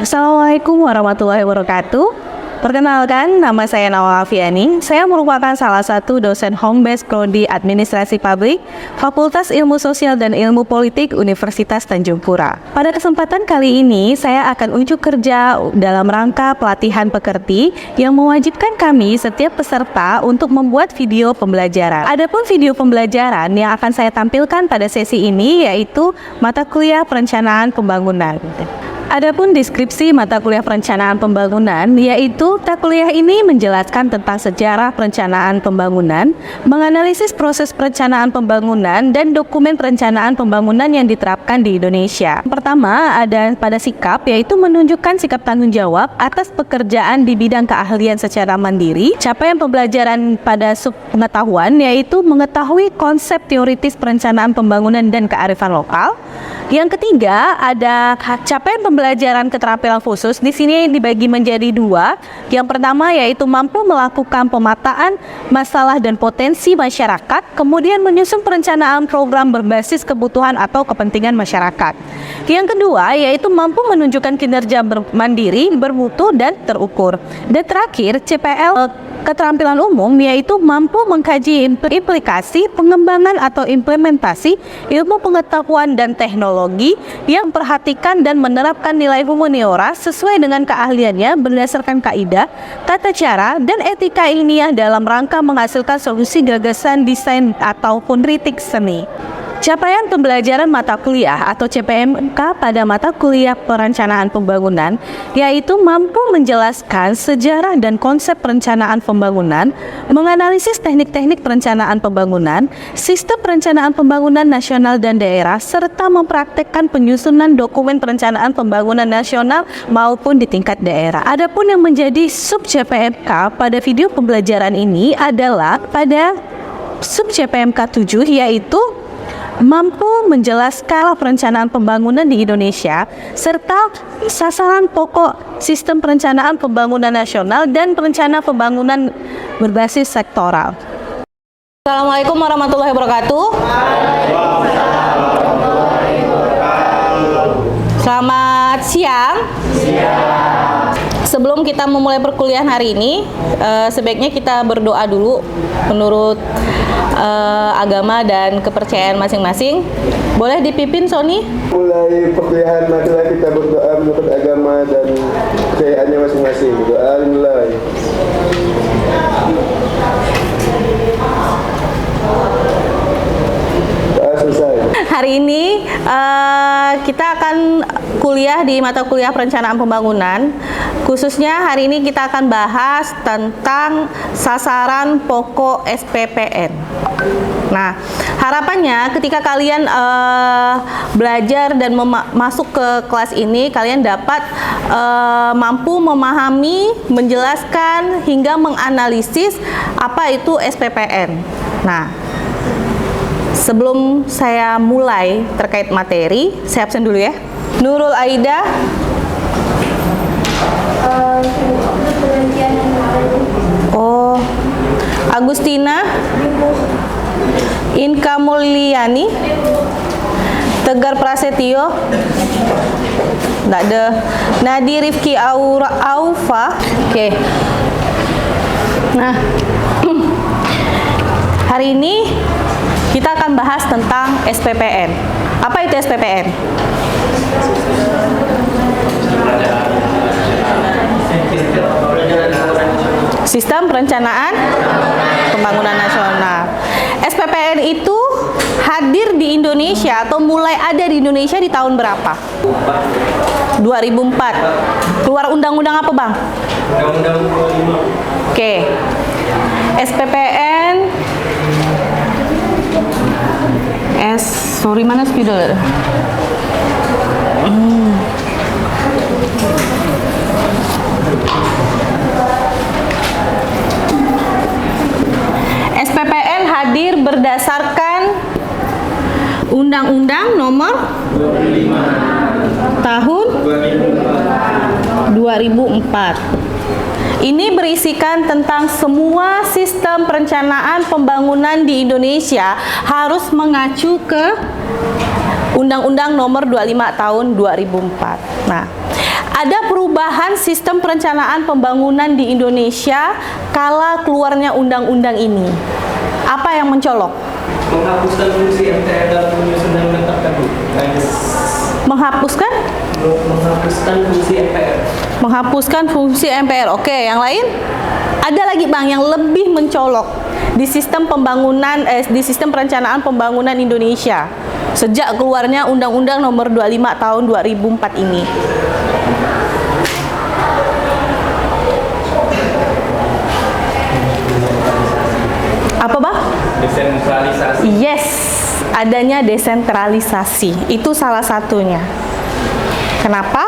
Assalamualaikum warahmatullahi wabarakatuh. Perkenalkan, nama saya Nawal Afiani. Saya merupakan salah satu dosen Home Base Prodi Administrasi Publik, Fakultas Ilmu Sosial dan Ilmu Politik Universitas Tanjung Pura. Pada kesempatan kali ini, saya akan unjuk kerja dalam rangka pelatihan pekerti yang mewajibkan kami setiap peserta untuk membuat video pembelajaran. Adapun video pembelajaran yang akan saya tampilkan pada sesi ini yaitu mata kuliah perencanaan pembangunan. Adapun deskripsi mata kuliah perencanaan pembangunan, yaitu mata kuliah ini menjelaskan tentang sejarah perencanaan pembangunan, menganalisis proses perencanaan pembangunan, dan dokumen perencanaan pembangunan yang diterapkan di Indonesia. Pertama, ada pada sikap, yaitu menunjukkan sikap tanggung jawab atas pekerjaan di bidang keahlian secara mandiri. Capaian pembelajaran pada subpengetahuan, yaitu mengetahui konsep teoritis perencanaan pembangunan dan kearifan lokal. Yang ketiga, ada capaian pembelajaran keterampilan khusus. Di sini dibagi menjadi dua. Yang pertama yaitu mampu melakukan pemetaan masalah dan potensi masyarakat, kemudian menyusun perencanaan program berbasis kebutuhan atau kepentingan masyarakat. Yang kedua yaitu mampu menunjukkan kinerja mandiri, bermutu, dan terukur. Dan terakhir, CPL keterampilan umum yaitu mampu mengkaji implikasi, pengembangan atau implementasi ilmu pengetahuan dan teknologi yang memperhatikan dan menerapkan nilai humaniora sesuai dengan keahliannya berdasarkan kaidah, tata cara, dan etika ilmiah dalam rangka menghasilkan solusi gagasan desain ataupun kritik seni. Capaian pembelajaran mata kuliah atau CPMK pada mata kuliah perencanaan pembangunan yaitu mampu menjelaskan sejarah dan konsep perencanaan pembangunan, menganalisis teknik-teknik perencanaan pembangunan, sistem perencanaan pembangunan nasional dan daerah, serta mempraktekkan penyusunan dokumen perencanaan pembangunan nasional maupun di tingkat daerah. Adapun yang menjadi sub CPMK pada video pembelajaran ini adalah pada sub CPMK 7 yaitu mampu menjelaskan perencanaan pembangunan di Indonesia serta sasaran pokok sistem perencanaan pembangunan nasional dan perencanaan pembangunan berbasis sektoral. Assalamualaikum warahmatullahi wabarakatuh. Selamat siang. Sebelum kita memulai perkuliahan hari ini, sebaiknya kita berdoa dulu menurut agama dan kepercayaan masing-masing. Boleh dipimpin, Sony? Mulai perkuliahan, marilah kita berdoa menurut agama dan kepercayaannya masing-masing. Doa mulai. Selesai. Hari ini kita akan kuliah di mata kuliah perencanaan pembangunan. Khususnya hari ini kita akan bahas tentang sasaran pokok SPPN. Nah, harapannya ketika kalian belajar dan masuk ke kelas ini, kalian dapat mampu memahami, menjelaskan, hingga menganalisis apa itu SPPN. Nah, sebelum saya mulai terkait materi, saya absen dulu ya. Nurul Aida. Oh, Agustina. Inka Mulyani. Tegar Prasetyo. Nggak ada. Nadi Rifki Aufa. Oke. Nah, hari ini kita akan bahas tentang SPPN. Apa itu SPPN? Sistem Perencanaan Pembangunan Nasional. SPPN itu hadir di Indonesia atau mulai ada di Indonesia di tahun berapa? 2004. Keluar undang-undang apa, Bang? Undang-undang 25. Oke. SPPN sorry, mana spidol? SPPN hadir berdasarkan Undang-Undang Nomor 25 Tahun 2004. Ini berisikan tentang semua sistem perencanaan pembangunan di Indonesia harus mengacu ke Undang-Undang Nomor 25 Tahun 2004. Nah, Ada perubahan sistem perencanaan pembangunan di Indonesia kala keluarnya undang-undang ini. Apa yang mencolok? Menghapuskan fungsi MPR dalam menyusun dan menetapkan Menghapuskan? menghapuskan fungsi MPR. Menghapuskan fungsi MPR. Oke, yang lain? Ada lagi Bang yang lebih mencolok di sistem pembangunan di sistem perencanaan pembangunan Indonesia sejak keluarnya Undang-Undang Nomor 25 Tahun 2004 ini. Apa Bang? Desentralisasi. Yes, adanya desentralisasi. Itu salah satunya. Kenapa?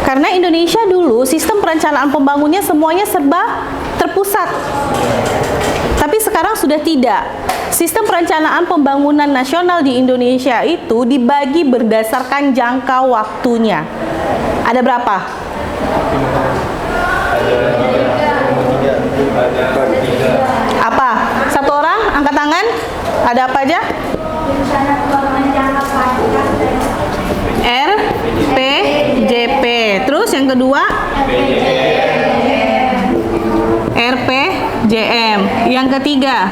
Karena Indonesia dulu sistem perencanaan pembangunannya semuanya serba terpusat. Tapi sekarang sudah tidak. Sistem perencanaan pembangunan nasional di Indonesia itu dibagi berdasarkan jangka waktunya. Ada berapa? Apa? Satu orang angkat tangan. Ada apa aja? RPJP. Terus yang kedua? RPJM. Yang ketiga?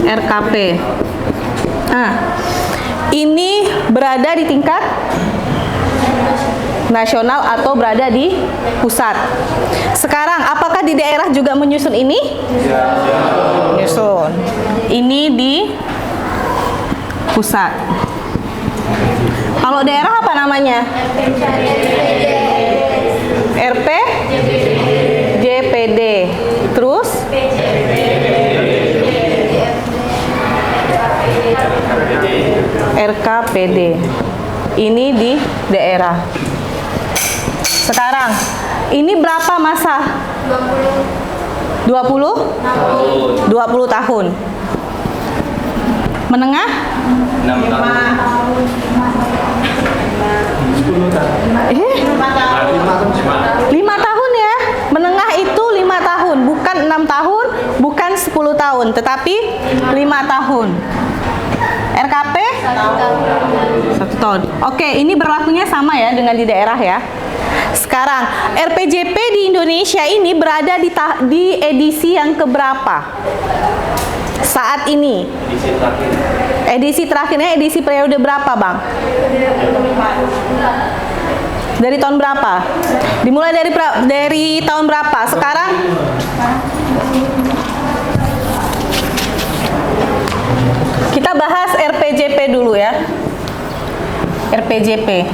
RKP. Nah, ini berada di tingkat nasional atau berada di pusat. Sekarang, apakah di daerah juga menyusun ini? Menyusun. Ini di pusat. Kalau daerah apa namanya? RP JPD. Terus RKPD. Ini di daerah. Sekarang, ini berapa masa? 20? 20 tahun. Menengah? 6 tahun. 10 tahun. 5 tahun ya. Menengah itu 5 tahun, bukan 6 tahun, bukan 10 tahun, tetapi 5 tahun. RKP? 1 tahun. Oke, ini berlakunya sama ya dengan di daerah ya. Sekarang, RPJP di Indonesia ini berada di edisi yang keberapa? Saat ini. Edisi terakhirnya edisi periode berapa, Bang? Dari tahun berapa? Dimulai dari tahun berapa? Sekarang? Kita bahas RPJP dulu ya. RPJP.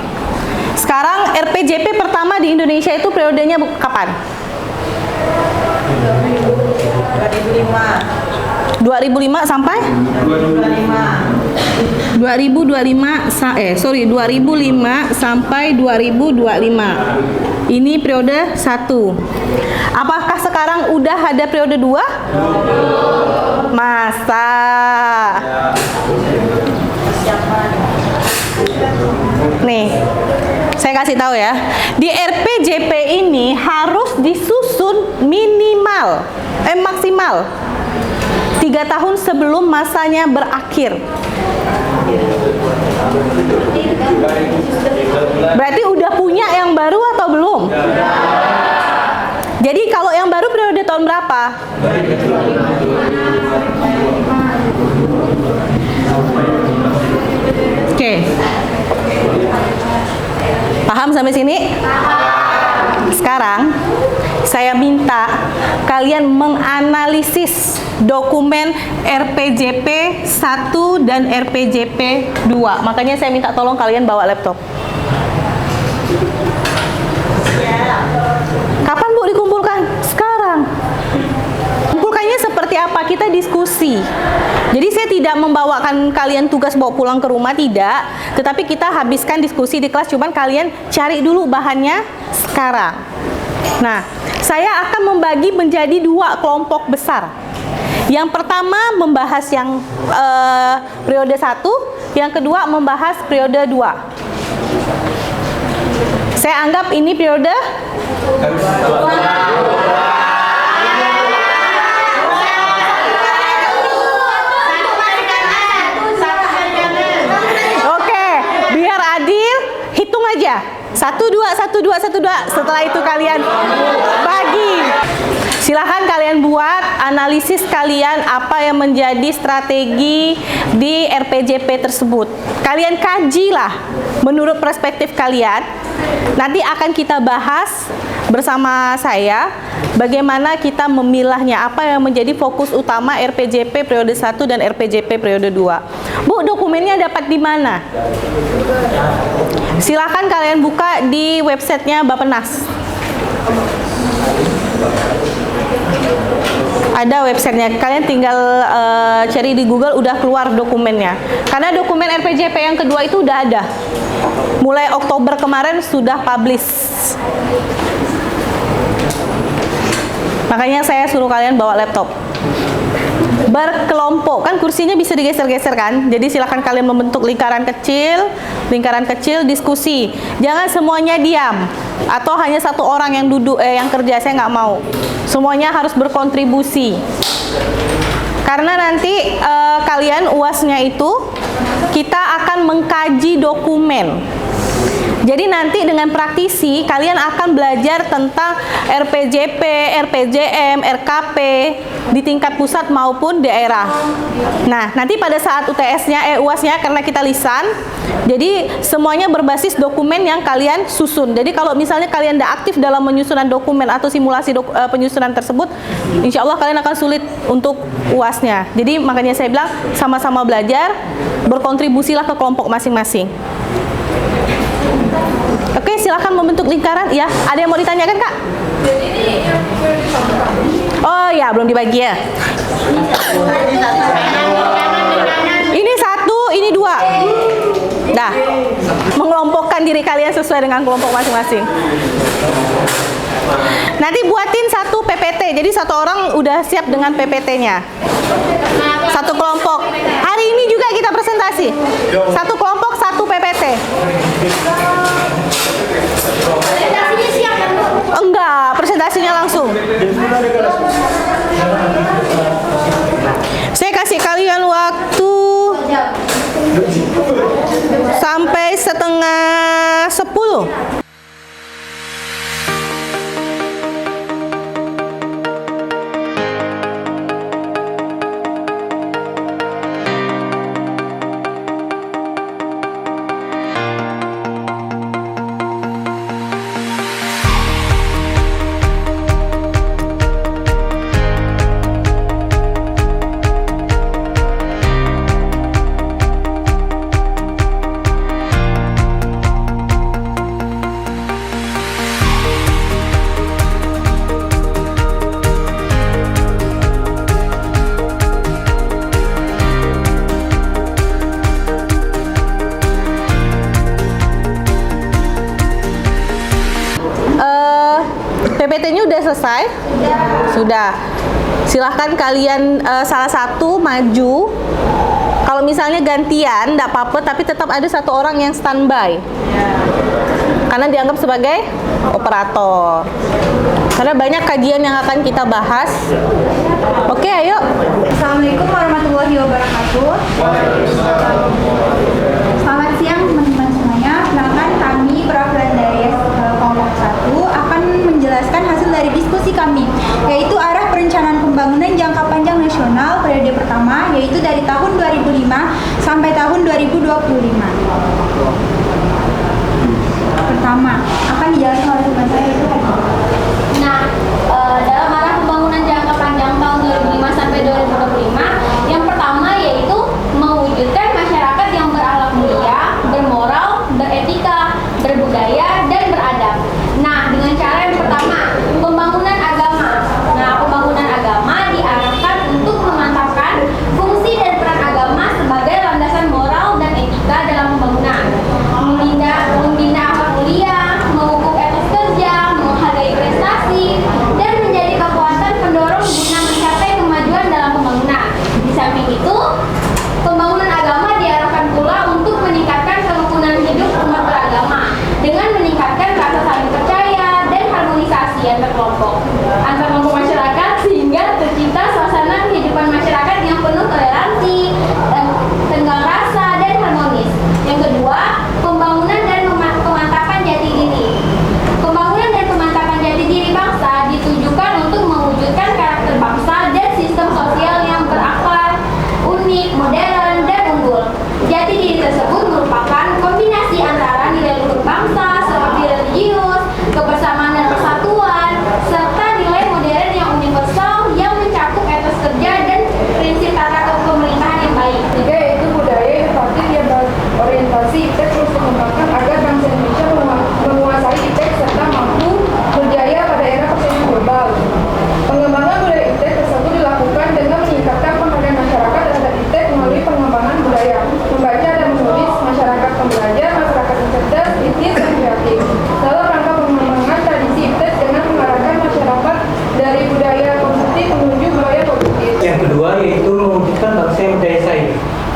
Sekarang RPJP pertama di Indonesia itu periodenya kapan? 2005 sampai 2005 sampai 2025. Ini periode 1. Apakah sekarang udah ada periode 2? Masa? Nih, saya kasih tahu ya. Di RPJP ini harus disusun minimal maksimal 3 tahun sebelum masanya berakhir. Berarti udah punya yang baru atau belum? Jadi kalau yang baru periode tahun berapa? Oke. Paham sampai sini? Sekarang saya minta kalian menganalisis dokumen RPJP 1 dan RPJP 2. Makanya saya minta tolong kalian bawa laptop. Kapan Bu dikumpulkan? Sekarang. Kumpulkannya seperti apa? Kita diskusi. Jadi saya tidak membawakan kalian tugas bawa pulang ke rumah, tidak. Tetapi kita habiskan diskusi di kelas, cuman kalian cari dulu bahannya sekarang. Nah, saya akan membagi menjadi 2 kelompok besar. Yang pertama membahas yang periode 1, yang kedua membahas periode 2. Saya anggap ini periode Oke, biar adil, hitung aja. 1, 2, 1, 2, 1, 2. Setelah itu kalian bagi. Silahkan kalian buat analisis kalian apa yang menjadi strategi di RPJP tersebut. Kalian kajilah menurut perspektif kalian. Nanti akan kita bahas bersama saya bagaimana kita memilahnya, apa yang menjadi fokus utama RPJP periode 1 dan RPJP periode 2. Bu, dokumennya dapat di mana? Silahkan kalian buka di websitenya Bappenas. Ada websitenya, kalian tinggal cari di Google, udah keluar dokumennya. Karena dokumen RPJP yang kedua itu udah ada. Mulai Oktober kemarin sudah publish. Makanya saya suruh kalian bawa laptop. Berkelompok, kan kursinya bisa digeser-geser kan? Jadi silakan kalian membentuk lingkaran kecil diskusi. Jangan semuanya diam atau hanya satu orang yang duduk yang kerja, saya nggak mau. Semuanya harus berkontribusi. Karena nanti kalian UASnya itu kita akan mengkaji dokumen. Jadi nanti dengan praktisi kalian akan belajar tentang RPJP, RPJM, RKP di tingkat pusat maupun daerah. Nah, nanti pada saat UTS-nya, UAS-nya karena kita lisan, jadi semuanya berbasis dokumen yang kalian susun. Jadi kalau misalnya kalian tidak aktif dalam menyusunan dokumen atau simulasi penyusunan tersebut, insya Allah kalian akan sulit untuk UAS-nya. Jadi makanya saya bilang sama-sama belajar, berkontribusilah ke kelompok masing-masing. Oke, silakan membentuk lingkaran. Ya, ada yang mau ditanyakan, Kak? Oh ya, belum dibagi ya. Ini 1, ini 2. Dah. Mengelompokkan diri kalian sesuai dengan kelompok masing-masing. Nanti buatin 1 PPT. Jadi satu orang udah siap dengan PPT-nya. Satu kelompok. Hari ini juga kita presentasi. Satu kelompok, 1 PPT. Presentasinya siap kan, Bu? Enggak, presentasinya langsung. Saya kasih kalian waktu sampai setengah 10. PPT-nya udah selesai? Sudah. Silahkan kalian salah satu maju. Kalau misalnya gantian, enggak apa-apa, tapi tetap ada satu orang yang standby. Karena dianggap sebagai operator. Karena banyak kajian yang akan kita bahas. Oke, ayo. Assalamualaikum warahmatullahi wabarakatuh. Selamat siang teman-teman semuanya. Perkenalkan kami perwakilan dari kelompok 1 akan menjelaskan hasil dari diskusi kami, yaitu arah perencanaan pembangunan jangka panjang nasional periode pertama, yaitu dari tahun 2005 sampai tahun 2025. Pertama, akan dijelaskan oleh teman saya. Nah, dalam arah pembangunan jangka panjang tahun 2005 sampai 2025, yang pertama yaitu mewujudkan masyarakat yang berakhlak mulia, bermoral, beretika, berbudaya, dan beradab. Nah, dengan cara yang pertama, pembangunan agama. Nah, pembangunan agama diarahkan untuk memantapkan fungsi dan peran agama sebagai landasan moral dan etika dalam pembangunan. Membina akhlak mulia, memupuk etos kerja,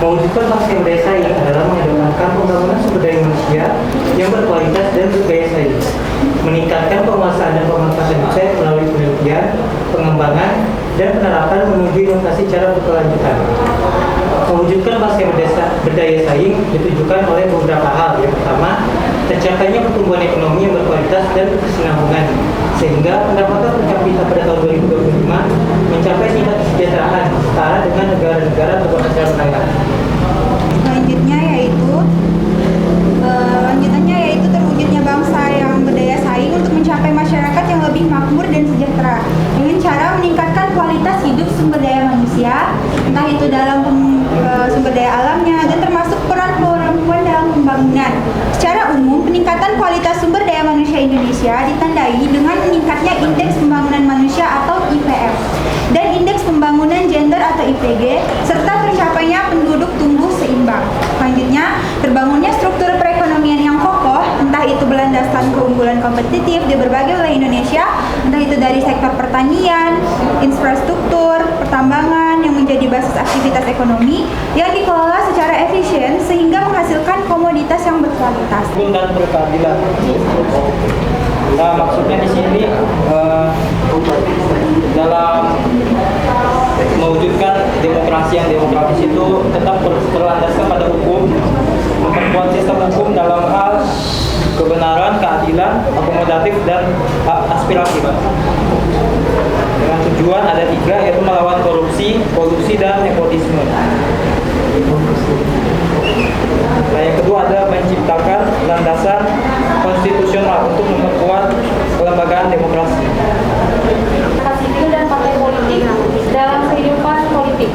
Mewujudkan bangsa yang berdaya saing adalah mengedepankan pembangunan sumber daya manusia yang berkualitas dan berdaya saing, meningkatkan penguasaan dan pemanfaatan aset melalui penelitian, pengembangan, dan penerapan menuju inovasi secara berkelanjutan. Mewujudkan bangsa yang berdaya saing ditujukan oleh beberapa hal. Yang pertama, tercapainya pertumbuhan ekonomi yang berkualitas dan berkesinambungan, sehingga pendapatan per kapita pada tahun 2025 mencapai tingkat kesejahteraan setara dengan negara-negara berpenghasilan menengah. Lanjutannya yaitu terwujudnya bangsa yang berdaya saing untuk mencapai masyarakat yang lebih makmur dan sejahtera dengan cara meningkatkan kualitas hidup sumber daya manusia, entah itu dalam sumber daya alamnya dan termasuk peran perempuan dalam pembangunan. Secara umum, peningkatan kualitas sumber daya manusia Indonesia ditandai dengan meningkatnya indeks pembangunan manusia atau IPM dan indeks pembangunan gender atau IPG serta tercapainya penduduk tumbuh seimbang. Selanjutnya, terbangunnya struktur perekonomian yang kokoh, entah itu berlandaskan keunggulan kompetitif di berbagai wilayah Indonesia, entah itu dari sektor pertanian, infrastruktur, pertambangan yang menjadi basis aktivitas ekonomi yang dikelola secara efisien sehingga menghasilkan komoditas yang berkualitas. Hukum dan berkeadilan. Nah, maksudnya di sini dalam mewujudkan demokrasi yang demokratis itu tetap berlandaskan pada hukum, memperkuat sistem hukum dalam hal kebenaran, keadilan, akomodatif, dan aspirasi. Dengan tujuan ada 3, yaitu melawan korupsi, kolusi, dan nepotisme. Nah, yang kedua ada menciptakan landasan konstitusional untuk memperkuat kelembagaan demokrasi. Sipil dan partai politik dalam kehidupan politik.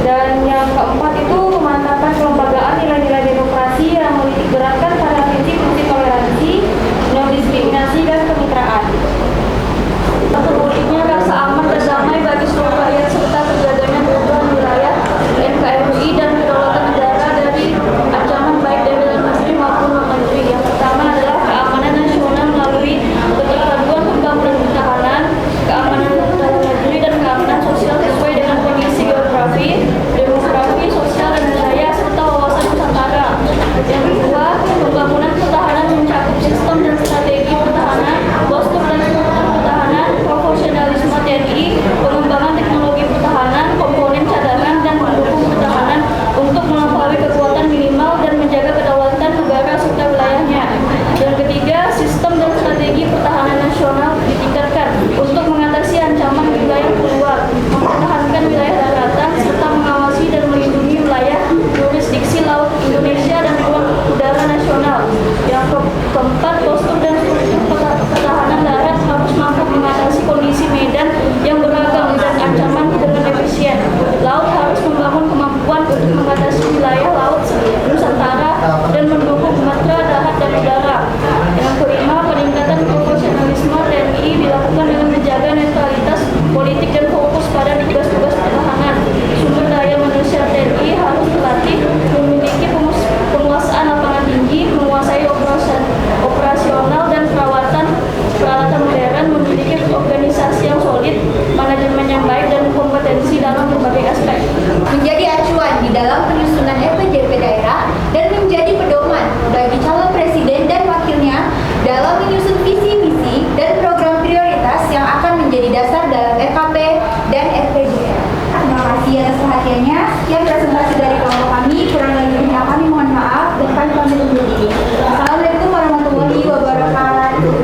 Dan yang keempat itu memantapkan kelembagaan nilai-nilai demokrasi yang menitik beratkan pada prinsip-prinsip toleransi, non-diskriminasi, dan kemitraan. Terwujudnya rasa aman dan damai bagi seluruh rakyat serta terjaganya keutuhan wilayah NKRI dan kedaulatan negara dari ancaman baik dari dalam negeri maupun luar negeri. Yang pertama adalah keamanan nasional melalui keterpaduan pembangunan pertahanan, keamanan dalam negeri, dan keamanan sosial sesuai dengan kondisi geografi, demografi, sosial, dan budaya serta wawasan Nusantara. Yang kedua, pembangunan pertahanan mencakup sistem dan strategi pertahanan, postur dan struktur pertahanan, profesionalisme TNI, pengembangan teknologi pertahanan, komponen cadangan, dan pendukung pertahanan untuk melampaui kekuatan minimal dan menjaga kedaulatan negara serta wilayahnya. Yang ketiga, sistem dan strategi pertahanan nasional ditingkatkan untuk mengatasi ancaman wilayah keluar, mempertahankan wilayah daratan, serta mengawasi dan melindungi wilayah jurisdiksi laut Indonesia dan ruang udara nasional. Yang keempat, postur dan struktur pertahanan darat harus mampu mengatasi kondisi medan yang beragam dan ancaman dengan efisien. Laut harus membangun kemampuan untuk mengatasi wilayah laut Nusantara dan mendukung matra darat dan udara. Yang kelima, peningkatan profesionalisme TNI dilakukan dengan menjaga netralitas politik dan fokus pada tugas-tugas pertahanan. Sumber daya manusia TNI harus terlatih, memiliki penguasaan lapangan tinggi, menguasai operasional dan peralatan modern, memiliki organisasi yang solid, manajemen yang baik, dan kompetensi dalam berbagai aspek. Menjadi acuan di dalam penyusunan RPJP daerah dan menjadi pedoman bagi calon presiden dan wakilnya dalam menyusun visi misi dan program prioritas yang akan menjadi dasar dalam RKP dan RPJP. Terima kasih atas perhatiannya. Sekian presentasi dari kelompok kami. Kurang lebihnya kami mohon maaf dan kami pamit undur diri. Assalamualaikum warahmatullahi wabarakatuh.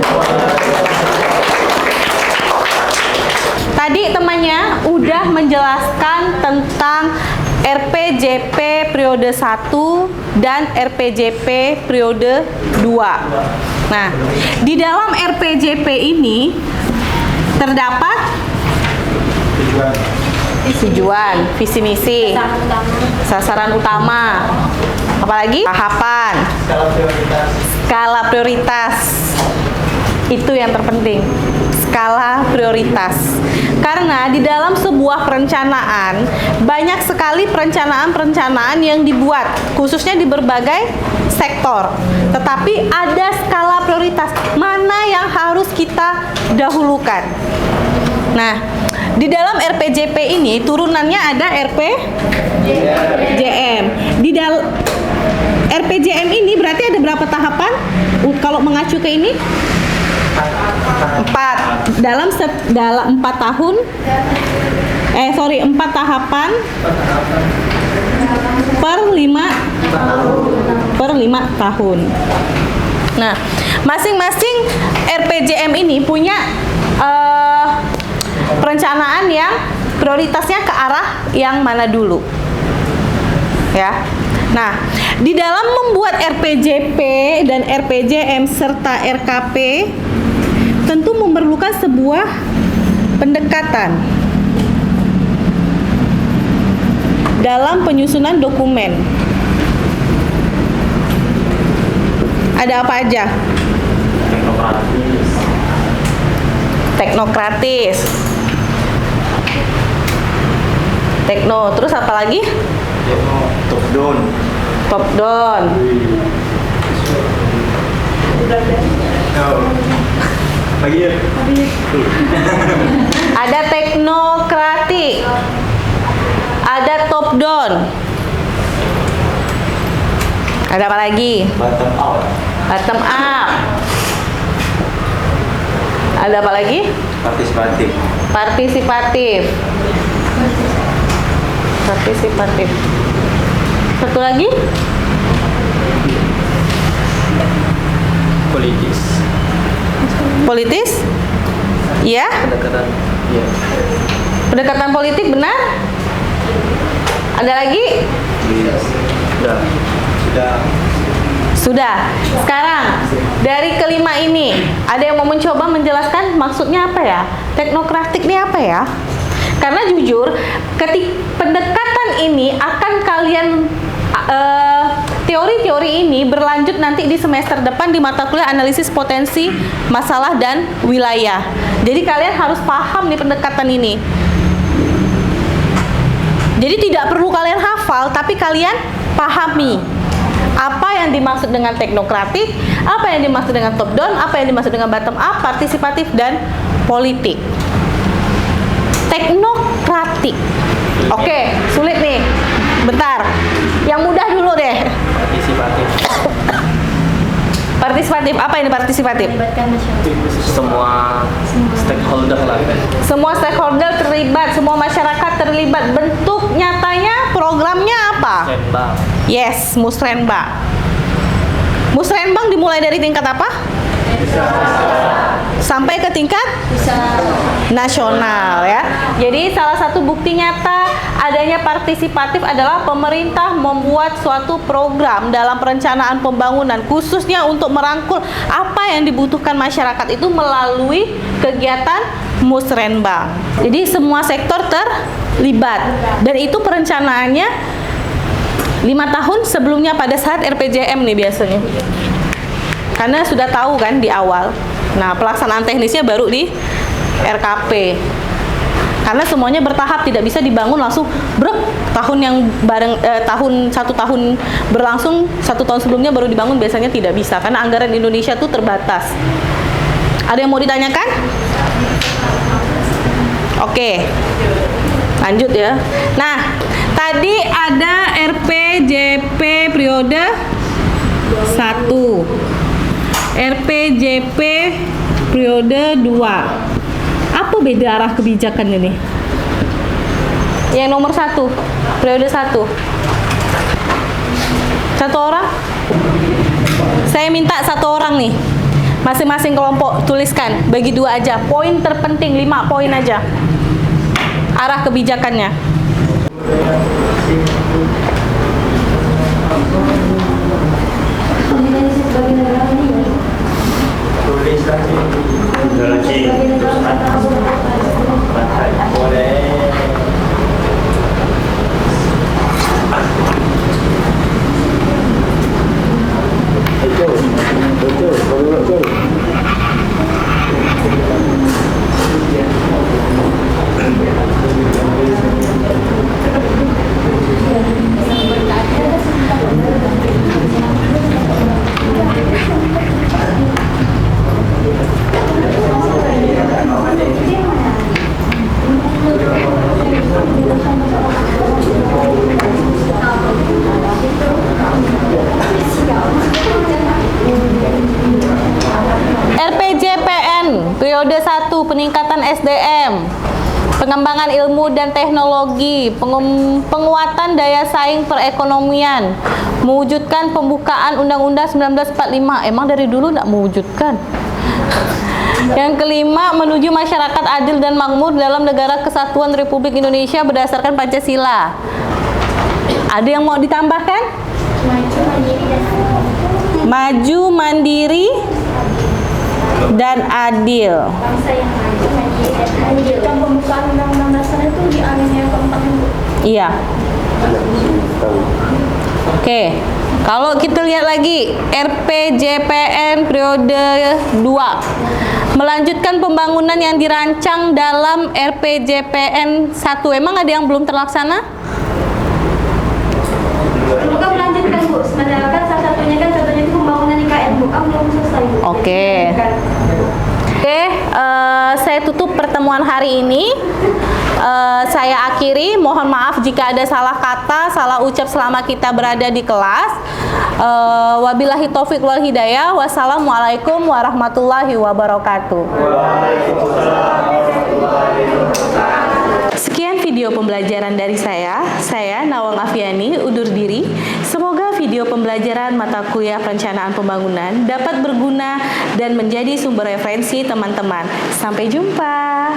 Tadi temannya udah menjelaskan tentang RPJP periode 1 dan RPJP periode 2. Nah, di dalam RPJP ini terdapat tujuan, visi misi, sasaran utama, apalagi tahapan, skala prioritas. Itu yang terpenting, skala prioritas. Karena di dalam sebuah perencanaan banyak sekali perencanaan-perencanaan yang dibuat, khususnya di berbagai sektor. Tetapi ada skala prioritas, mana yang harus kita dahulukan. Nah, di dalam RPJP ini turunannya ada RPJP, berapa tahapan? Kalau mengacu ke ini? 4. Dalam 4 tahun 4 tahapan per 5 tahun. Nah, masing-masing RPJM ini punya perencanaan yang prioritasnya ke arah yang mana dulu. Ya. Nah, di dalam membuat RPJP dan RPJM serta RKP tentu memerlukan sebuah pendekatan dalam penyusunan dokumen. Ada apa aja? Teknokratis. Terus apa lagi? Top down. Top down. Lagi ya? Ada teknokratik. Ada top down. Ada apa lagi? Bottom out. Bottom up. Ada apa lagi? Partisipatif. Partisipatif. Satu lagi? Politis. Politis? Iya? Pendekatan. Iya. Pendekatan politik benar? Ada lagi? Sudah. Sudah. Sekarang dari kelima ini ada yang mau mencoba menjelaskan maksudnya apa ya? Teknokratik ini apa ya? Karena jujur, pendekatan ini akan kalian teori-teori ini berlanjut nanti di semester depan di mata kuliah analisis potensi, masalah dan wilayah. Jadi kalian harus paham nih pendekatan ini. Jadi tidak perlu kalian hafal, tapi kalian pahami apa yang dimaksud dengan teknokratik, apa yang dimaksud dengan top down, apa yang dimaksud dengan bottom up, partisipatif dan politik. Teknokratik. Oke, sulit nih. Bentar. Yang mudah dulu deh. Partisipatif. Partisipatif. Apa ini partisipatif? Melibatkan masyarakat. Semua stakeholder lah. Semua stakeholder terlibat, semua masyarakat terlibat. Bentuk nyatanya programnya apa? Musrenbang. Yes, musrenbang. Musrenbang dimulai dari tingkat apa? Sampai ke tingkat nasional ya. Jadi salah satu bukti nyata adanya partisipatif adalah pemerintah membuat suatu program dalam perencanaan pembangunan khususnya untuk merangkul apa yang dibutuhkan masyarakat itu melalui kegiatan musrenbang. Jadi semua sektor terlibat dan itu perencanaannya 5 tahun sebelumnya pada saat RPJM nih biasanya. Karena sudah tahu kan di awal. Nah, pelaksanaan teknisnya baru di RKP. Karena semuanya bertahap, tidak bisa dibangun langsung brek tahun yang satu tahun berlangsung, 1 tahun sebelumnya baru dibangun, biasanya tidak bisa karena anggaran Indonesia itu terbatas. Ada yang mau ditanyakan? Oke. Lanjut ya. Nah, tadi ada RPJP periode 1. RPJP periode 2. Apa beda arah kebijakan ini? Yang nomor 1, periode 1. Satu orang? Saya minta 1 orang nih. Masing-masing kelompok tuliskan, bagi 2 aja. Poin terpenting 5 poin aja. Arah kebijakannya. pengembangan ilmu dan teknologi, penguatan daya saing perekonomian, mewujudkan pembukaan Undang-Undang 1945. Emang dari dulu nggak mewujudkan. Yang kelima, menuju masyarakat adil dan makmur dalam negara kesatuan Republik Indonesia berdasarkan Pancasila. Ada yang mau ditambahkan? Maju, mandiri, dan adil. Bangsa yang maju, mandiri, dan adil. Yang pembukaan undang-undang dasar itu di alinea keempat itu. Iya. Oke. Kalau kita lihat lagi RPJPN periode 2. Melanjutkan pembangunan yang dirancang dalam RPJPN 1. Emang ada yang belum terlaksana? Bukan melanjutkan Bu, sebenarnya kan salah satunya kan contohnya itu pembangunan IKN Bu, kan belum selesai Bu. Oke. Saya tutup pertemuan hari ini. Saya akhiri. Mohon maaf jika ada salah kata, salah ucap selama kita berada di kelas. Wabillahi taufiq wal hidayah. Wassalamualaikum warahmatullahi wabarakatuh. Sekian video pembelajaran dari saya Nawang Afiani, undur diri. Semoga video pembelajaran mata kuliah perencanaan pembangunan dapat berguna dan menjadi sumber referensi teman-teman. Sampai jumpa.